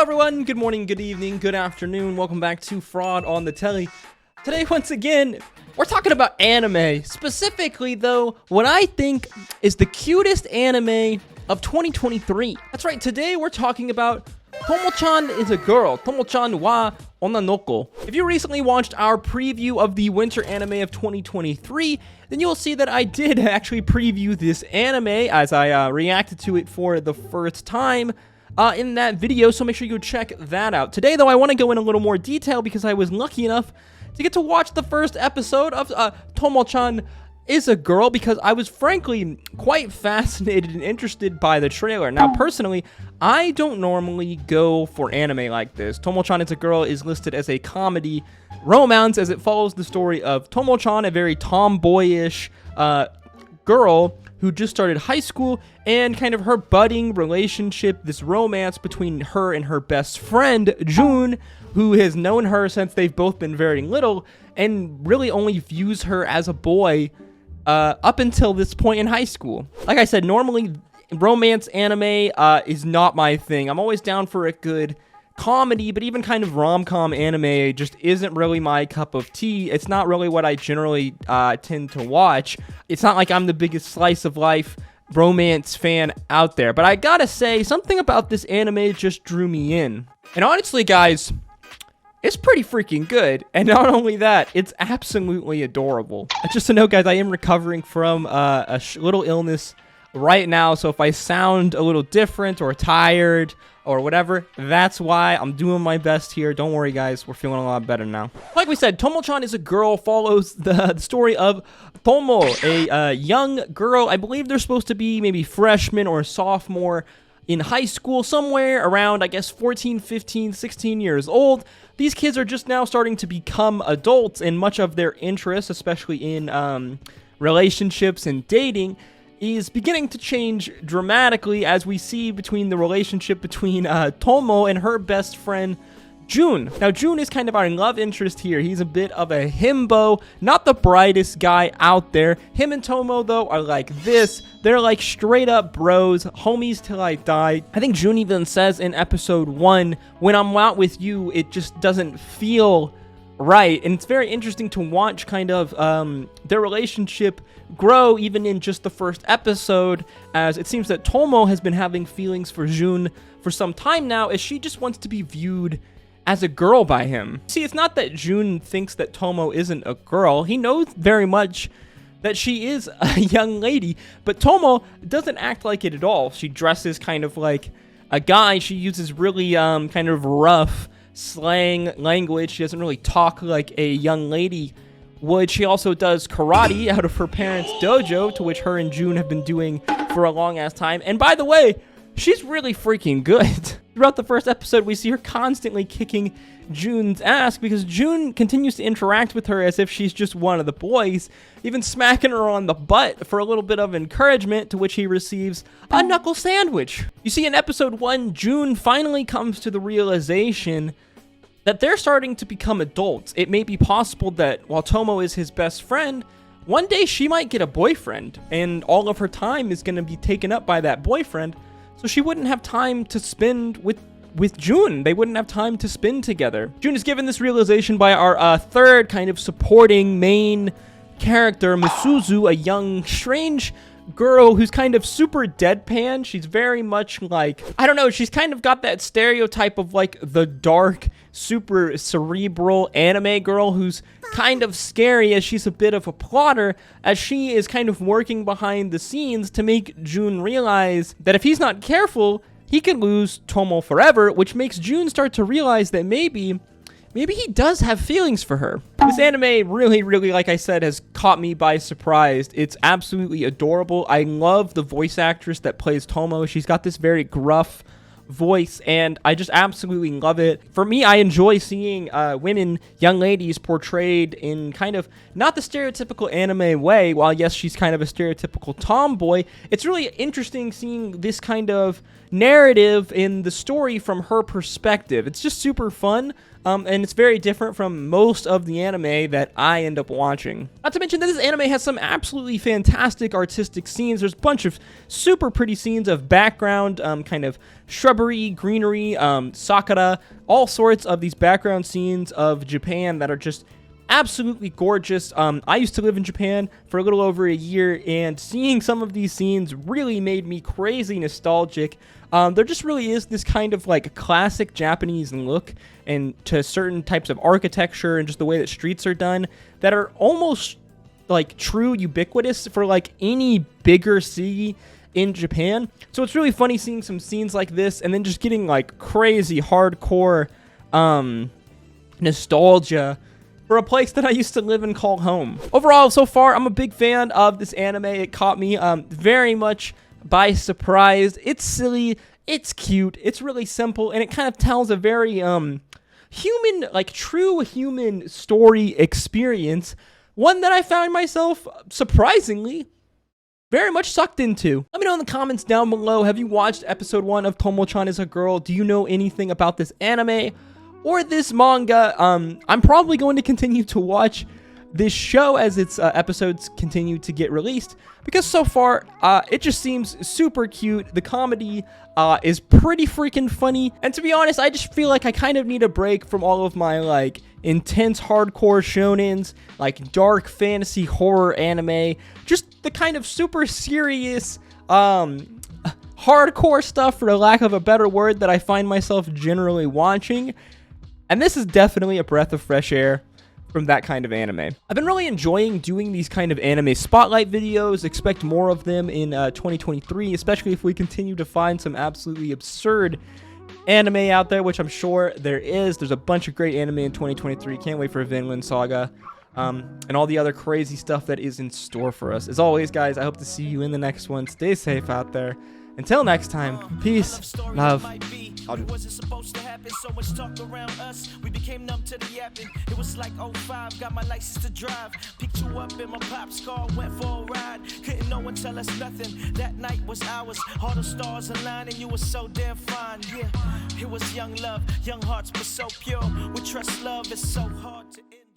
everyone, good morning, good evening, good afternoon. Welcome back to Fraud on the Telly. Today, once again, we're talking about anime. Specifically, though, what I think is the cutest anime of 2023. That's right, today we're talking about Tomo-chan Is a Girl, Tomo-chan wa Onnanoko. If you recently watched our preview of the winter anime of 2023, then you'll see that I did actually preview this anime as I reacted to it for the first time in that video, so make sure you go check that out. Today, though, I want to go in a little more detail because I was lucky enough to get to watch the first episode of Tomo-chan Is a Girl because I was frankly quite fascinated and interested by the trailer. Now, personally, I don't normally go for anime like this. Tomo-chan Is a Girl is listed as a comedy romance as it follows the story of Tomo-chan, a very tomboyish girl who just started high school, and kind of her budding relationship, this romance between her and her best friend, Jun, who has known her since they've both been very little, and really only views her as a boy up until this point in high school. Like I said, normally romance anime is not my thing. I'm always down for a good comedy, but even kind of rom-com anime just isn't really my cup of tea. It's not really what I generally tend to watch. It's not like I'm the biggest slice of life romance fan out there, but I gotta say, something about this anime just drew me in. And honestly, guys, it's pretty freaking good. And not only that, it's absolutely adorable. Just to note, guys, I am recovering from a little illness right now, so if I sound a little different or tired or whatever, that's why. I'm doing my best here. Don't worry, guys. We're feeling a lot better now. Like we said, Tomo-chan Is a Girl follows the story of Tomo, a young girl. I believe they're supposed to be maybe freshman or sophomore in high school, somewhere around, I guess, 14, 15, 16 years old. These kids are just now starting to become adults, and much of their interest, especially in relationships and dating, is beginning to change dramatically as we see between the relationship between Tomo and her best friend, Jun. Now, Jun is kind of our love interest here. He's a bit of a himbo, not the brightest guy out there. Him and Tomo, though, are like this. They're like straight up bros, homies till I die. I think Jun even says in episode 1, when I'm out with you, it just doesn't feel right. And it's very interesting to watch kind of their relationship grow even in just the first episode, as it seems that Tomo has been having feelings for Jun for some time now, as she just wants to be viewed as a girl by him. See, it's not that Jun thinks that Tomo isn't a girl. He knows very much that she is a young lady, but Tomo doesn't act like it at all. She dresses kind of like a guy. She uses really kind of rough slang language. She doesn't really talk like a young lady would. She also does karate out of her parents' dojo, to which her and Jun have been doing for a long ass time. And by the way, she's really freaking good. Throughout the first episode, we see her constantly kicking Jun's ass because Jun continues to interact with her as if she's just one of the boys, even smacking her on the butt for a little bit of encouragement, to which he receives a knuckle sandwich. You see, in episode 1, Jun finally comes to the realization that they're starting to become adults. It may be possible that while Tomo is his best friend, one day she might get a boyfriend, and all of her time is going to be taken up by that boyfriend, so she wouldn't have time to spend with Jun. They wouldn't have time to spend together. Jun is given this realization by our third kind of supporting main character, Misuzu, a young, strange girl who's kind of super deadpan. She's very much like, I don't know, she's kind of got that stereotype of like the dark, super cerebral anime girl who's kind of scary, as she's a bit of a plotter, as she is kind of working behind the scenes to make Jun realize that if he's not careful, he could lose Tomo forever, which makes Jun start to realize that maybe he does have feelings for her. This anime really, like I said, has caught me by surprise. It's absolutely adorable. I love the voice actress that plays Tomo. She's got this very gruff voice, and I just absolutely love it. For me, I enjoy seeing women, young ladies, portrayed in kind of not the stereotypical anime way. While yes, she's kind of a stereotypical tomboy, it's really interesting seeing this kind of narrative in the story from her perspective. It's just super fun. And it's very different from most of the anime that I end up watching. Not to mention that this anime has some absolutely fantastic artistic scenes. There's a bunch of super pretty scenes of background kind of shrubbery, greenery, sakura, all sorts of these background scenes of Japan that are just absolutely gorgeous. I used to live in Japan for a little over a year, and seeing some of these scenes really made me crazy nostalgic. There just really is this kind of like classic Japanese look and to certain types of architecture and just the way that streets are done that are almost like true ubiquitous for like any bigger city in Japan. So it's really funny seeing some scenes like this and then just getting like crazy hardcore nostalgia for a place that I used to live and call home. Overall, so far, I'm a big fan of this anime. It caught me very much by surprise. It's silly, it's cute, it's really simple, and it kind of tells a very human, like true human story experience. One that I found myself, surprisingly, very much sucked into. Let me know in the comments down below, have you watched episode 1 of Tomo-chan Is a Girl? Do you know anything about this anime or this manga? I'm probably going to continue to watch this show as its episodes continue to get released, because so far, it just seems super cute. The comedy is pretty freaking funny, and to be honest, I just feel like I kind of need a break from all of my, like, intense hardcore shonens, like, dark fantasy horror anime, just the kind of super serious, hardcore stuff, for the lack of a better word, that I find myself generally watching, and this is definitely a breath of fresh air from that kind of anime. I've been really enjoying doing these kind of anime spotlight videos. Expect more of them in 2023, especially if we continue to find some absolutely absurd anime out there, which I'm sure there is. There's a bunch of great anime in 2023. Can't wait for Vinland Saga and all the other crazy stuff that is in store for us. As always, guys, I hope to see you in the next one. Stay safe out there. Until next time, peace, love. It wasn't supposed to happen, so much talk around us. We became numb to the yapping. It was like 05, got my license to drive. Picked you up in my pop's car, went for a ride. Couldn't no one tell us nothing. That night was ours. All the stars aligned and you were so damn fine. Yeah, it was young love, young hearts were so pure. We trust love, it's so hard to end.